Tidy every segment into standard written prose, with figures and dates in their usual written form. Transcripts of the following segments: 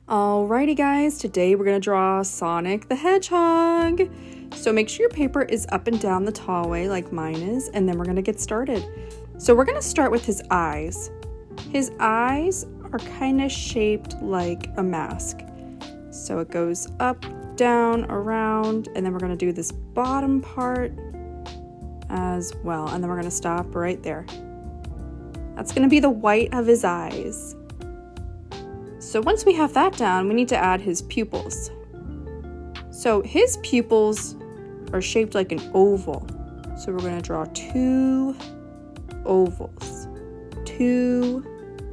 Alrighty guys, today we're going to draw Sonic the Hedgehog. So make sure your paper is up and down the tall way like mine is, and then we're going to get started. So we're going to start with his eyes. His eyes are kind of shaped like a mask. So it goes up, down, around, and then we're going to do this bottom part as well. And then we're going to stop right there. That's going to be the white of his eyes. So once we have that down, we need to add his pupils. So his pupils are shaped like an oval. So we're going to draw two ovals. Two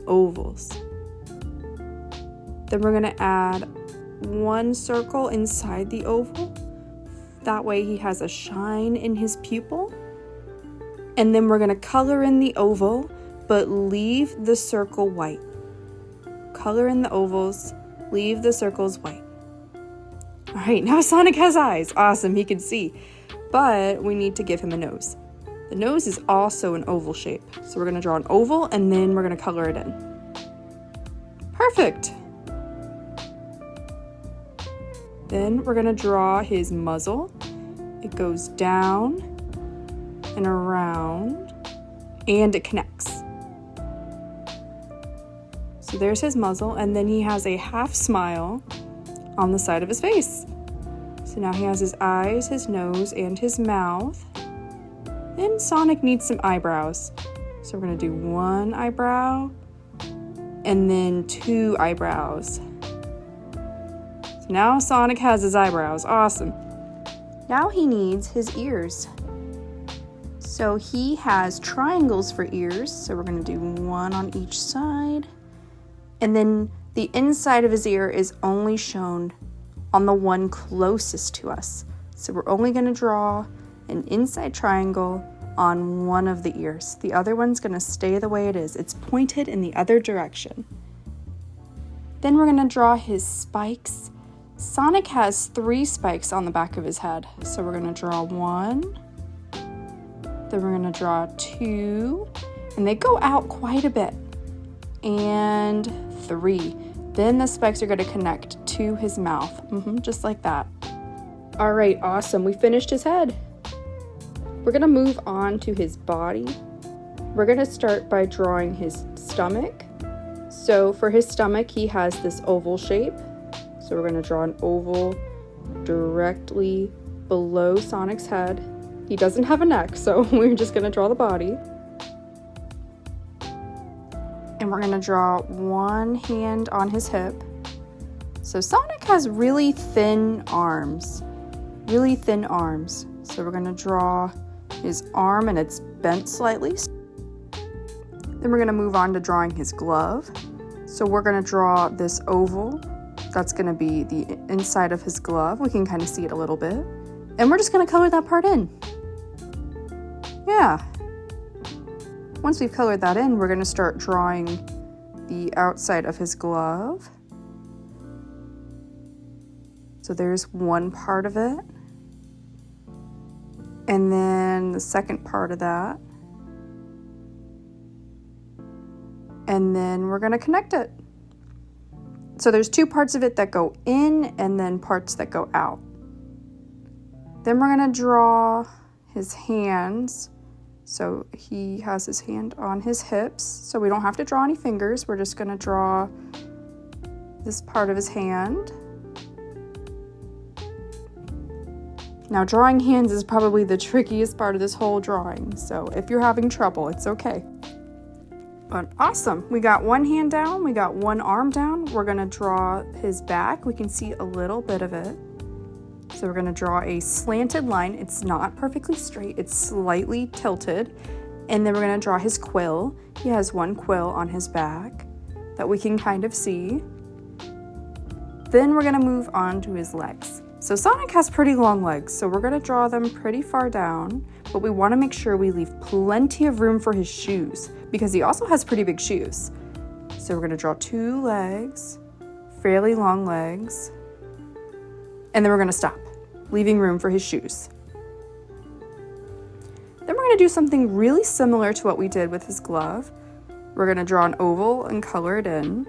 ovals. Then we're going to add one circle inside the oval. That way he has a shine in his pupil. And then we're going to color in the oval, but leave the circle white. Color in the ovals, leave the circles white. All right, now Sonic has eyes. Awesome, he can see. But we need to give him a nose. The nose is also an oval shape. So we're gonna draw an oval and then we're gonna color it in. Perfect. Then we're gonna draw his muzzle. It goes down and around and it connects. So there's his muzzle, and then he has a half smile on the side of his face. So now he has his eyes, his nose, and his mouth. Then Sonic needs some eyebrows. So we're gonna do one eyebrow, and then two eyebrows. So now Sonic has his eyebrows, awesome. Now he needs his ears. So he has triangles for ears, so we're gonna do one on each side. And then the inside of his ear is only shown on the one closest to us. So we're only going to draw an inside triangle on one of the ears. The other one's going to stay the way it is. It's pointed in the other direction. Then we're going to draw his spikes. Sonic has 3 spikes on the back of his head. So we're going to draw 1. Then we're going to draw 2. And they go out quite a bit. And 3. Then the spikes are going to connect to his mouth, just like that. All right, awesome. We finished his head. We're going to move on to his body. We're going to start by drawing his stomach. So for his stomach, he has this oval shape. So we're going to draw an oval directly below Sonic's head. He doesn't have a neck, so we're just going to draw the body. And we're going to draw one hand on his hip. So Sonic has really thin arms. So we're going to draw his arm and it's bent slightly. Then we're going to move on to drawing his glove. So we're going to draw this oval. That's going to be the inside of his glove. We can kind of see it a little bit. And we're just going to color that part in. Yeah. Once we've colored that in, we're going to start drawing the outside of his glove. So there's one part of it. And then the second part of that. And then we're going to connect it. So there's 2 parts of it that go in and then parts that go out. Then we're going to draw his hands. So he has his hand on his hips, so we don't have to draw any fingers. We're just going to draw this part of his hand. Now drawing hands is probably the trickiest part of this whole drawing, so if you're having trouble, it's okay. But awesome, we got one hand down, we got one arm down. We're going to draw his back. We can see a little bit of it. So we're going to draw a slanted line. It's not perfectly straight, it's slightly tilted. And then we're going to draw his quill. He has one quill on his back that we can kind of see. Then we're going to move on to his legs. So Sonic has pretty long legs, so we're going to draw them pretty far down, but we want to make sure we leave plenty of room for his shoes because he also has pretty big shoes. So we're going to draw 2 legs, fairly long legs, and then we're going to stop, leaving room for his shoes. Then we're going to do something really similar to what we did with his glove. We're going to draw an oval and color it in.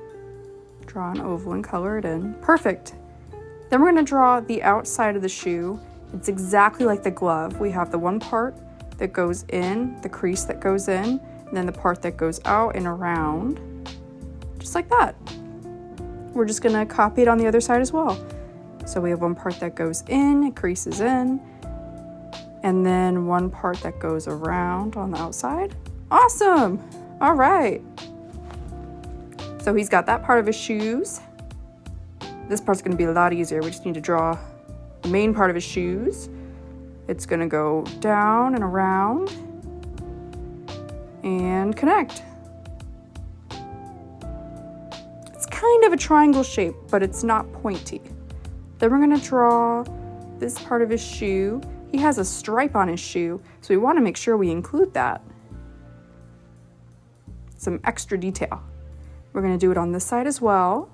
Draw an oval and color it in. Perfect. Then we're going to draw the outside of the shoe. It's exactly like the glove. We have the one part that goes in, the crease that goes in, and then the part that goes out and around, just like that. We're just going to copy it on the other side as well. So we have one part that goes in, it creases in, and then one part that goes around on the outside. Awesome! All right. So he's got that part of his shoes. This part's going to be a lot easier. We just need to draw the main part of his shoes. It's going to go down and around and connect. It's kind of a triangle shape, but it's not pointy. Then we're going to draw this part of his shoe. He has a stripe on his shoe, so we want to make sure we include that. Some extra detail. We're going to do it on this side as well.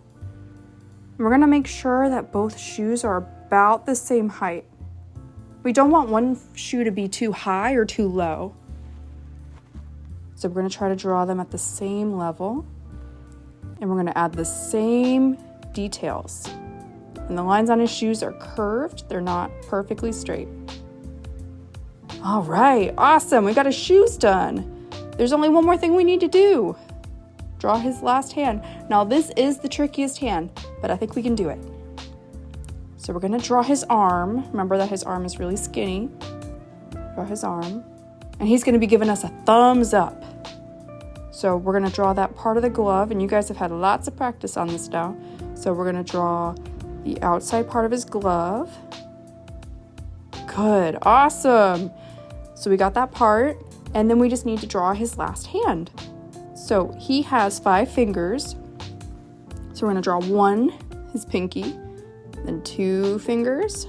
And we're going to make sure that both shoes are about the same height. We don't want one shoe to be too high or too low. So we're going to try to draw them at the same level. And we're going to add the same details. And the lines on his shoes are curved. They're not perfectly straight. All right, awesome. We got his shoes done. There's only one more thing we need to do. Draw his last hand. Now this is the trickiest hand, but I think we can do it. So we're gonna draw his arm. Remember that his arm is really skinny. Draw his arm. And he's gonna be giving us a thumbs up. So we're gonna draw that part of the glove, and you guys have had lots of practice on this now. So we're gonna draw the outside part of his glove. Good, awesome. So we got that part, and then we just need to draw his last hand. So he has 5 fingers. So we're gonna draw one, his pinky, then 2 fingers.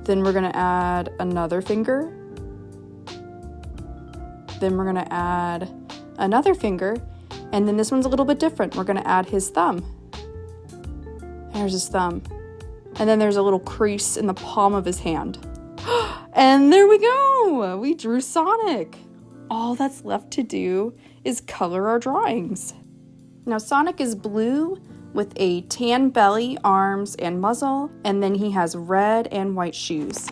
Then we're gonna add another finger. Then we're gonna add another finger, and then this one's a little bit different. We're gonna add his thumb. There's his thumb. And then there's a little crease in the palm of his hand. And there we go! We drew Sonic. All that's left to do is color our drawings. Now Sonic is blue with a tan belly, arms, and muzzle, and then he has red and white shoes.